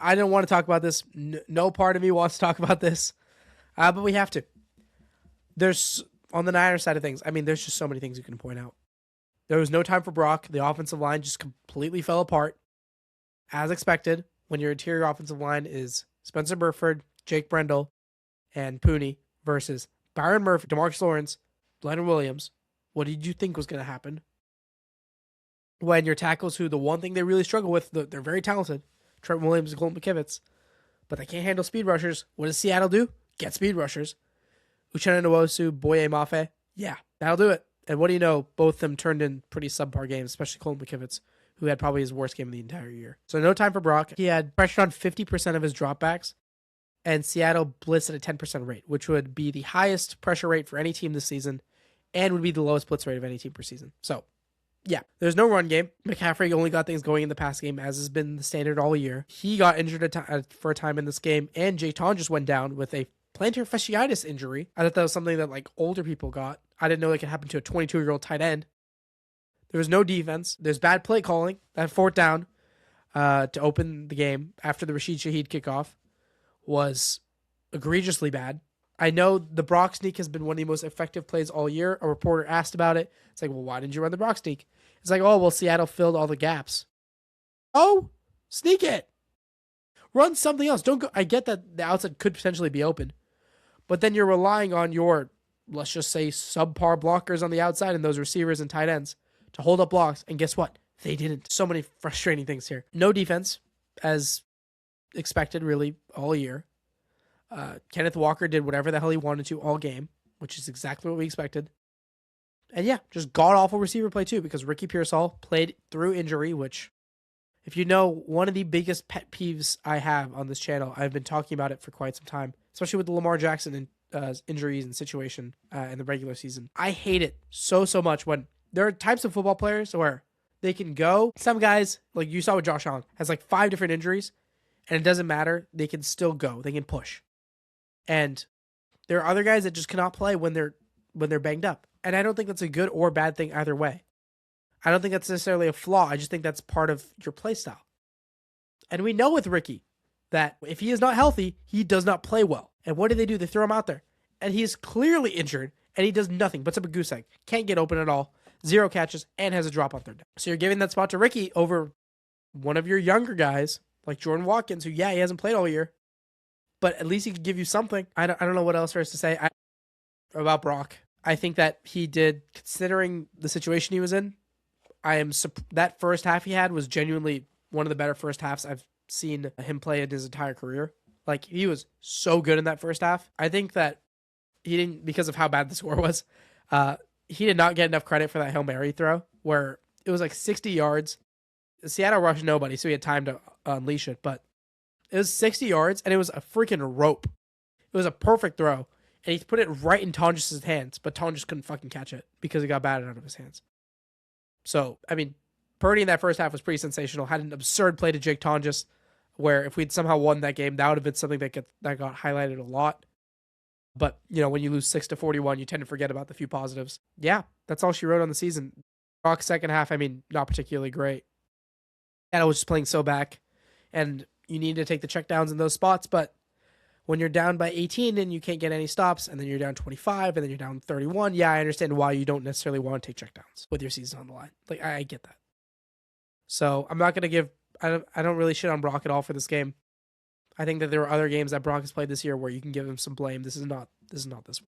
I didn't want to talk about this. No part of me wants to talk about this, but we have to. There's, on the Niners side of things, I mean, there's just so many things you can point out. There was no time for Brock. The offensive line just completely fell apart, as expected, when your interior offensive line is Spencer Burford, Jake Brendel, and Pooney versus Byron Murphy, DeMarcus Lawrence, Leonard Williams. What did you think was going to happen? When your tackles, who the one thing they really struggle with, they're very talented, Trent Williams and Colton McKivitz, but they can't handle speed rushers. What does Seattle do? Get speed rushers. Uchenna Nwosu, Boye Mafe. Yeah, that'll do it. And what do you know? Both of them turned in pretty subpar games, especially Colton McKivitz, who had probably his worst game of the entire year. So no time for Brock. He had pressure on 50% of his dropbacks, and Seattle blitzed at a 10% rate, which would be the highest pressure rate for any team this season and would be the lowest blitz rate of any team per season. So, yeah, there's no run game. McCaffrey only got things going in the pass game, as has been the standard all year. He got injured for a time in this game, and Jayton just went down with a plantar fasciitis injury. I thought that was something that older people got. I didn't know it could happen to a 22-year-old tight end. There was no defense. There's bad play calling. That fourth down to open the game after the Rashid Shaheed kickoff was egregiously bad. I know the Brock sneak has been one of the most effective plays all year. A reporter asked about it. It's like, well, why didn't you run the Brock sneak? It's like, oh, well, Seattle filled all the gaps. Oh, sneak it. Run something else. Don't go. I get that the outside could potentially be open, but then you're relying on your, let's just say, subpar blockers on the outside and those receivers and tight ends to hold up blocks. And guess what? They didn't. So many frustrating things here. No defense, as expected, really, all year. Kenneth Walker did whatever the hell he wanted to all game, which is exactly what we expected. And yeah, just god-awful receiver play too, because Ricky Pearsall played through injury, which, if you know, one of the biggest pet peeves I have on this channel, I've been talking about it for quite some time, especially with the Lamar Jackson injuries and situation in the regular season. I hate it so much when there are types of football players where they can go. Some guys, like you saw with Josh Allen, has 5 different injuries, and it doesn't matter. They can still go. They can push. And there are other guys that just cannot play when they're banged up. And I don't think that's a good or bad thing either way. I don't think that's necessarily a flaw. I just think that's part of your play style. And we know with Ricky that if he is not healthy, he does not play well. And what do? They throw him out there. And he is clearly injured, and he does nothing. Puts up a goose egg. Can't get open at all. 0 catches, and has a drop on third down. So you're giving that spot to Ricky over one of your younger guys, like Jordan Watkins, who, yeah, he hasn't played all year, but at least he could give you something. I don't know what else there is to say about Brock. I think that he did, considering the situation he was in. That first half he had was genuinely one of the better first halves I've seen him play in his entire career. He was so good in that first half. I think that he didn't, because of how bad the score was, he did not get enough credit for that Hail Mary throw, where it was 60 yards. Seattle rushed nobody, so he had time to unleash it, but it was 60 yards, and it was a freaking rope. It was a perfect throw, and he put it right in Tonjes' hands, but Tonjes couldn't fucking catch it because it got batted out of his hands. So, I mean, Purdy in that first half was pretty sensational. Had an absurd play to Jake Tonjes, where if we'd somehow won that game, that would have been something that got highlighted a lot. But, when you lose 6-41, you tend to forget about the few positives. Yeah, that's all she wrote on the season. Brock's second half, not particularly great. And I was just playing so back, and you need to take the checkdowns in those spots, but when you're down by 18 and you can't get any stops, and then you're down 25, and then you're down 31, yeah, I understand why you don't necessarily want to take checkdowns with your season on the line. I get that. So I'm not going to I don't really shit on Brock at all for this game. I think that there were other games that Brock has played this year where you can give him some blame. This is not this one.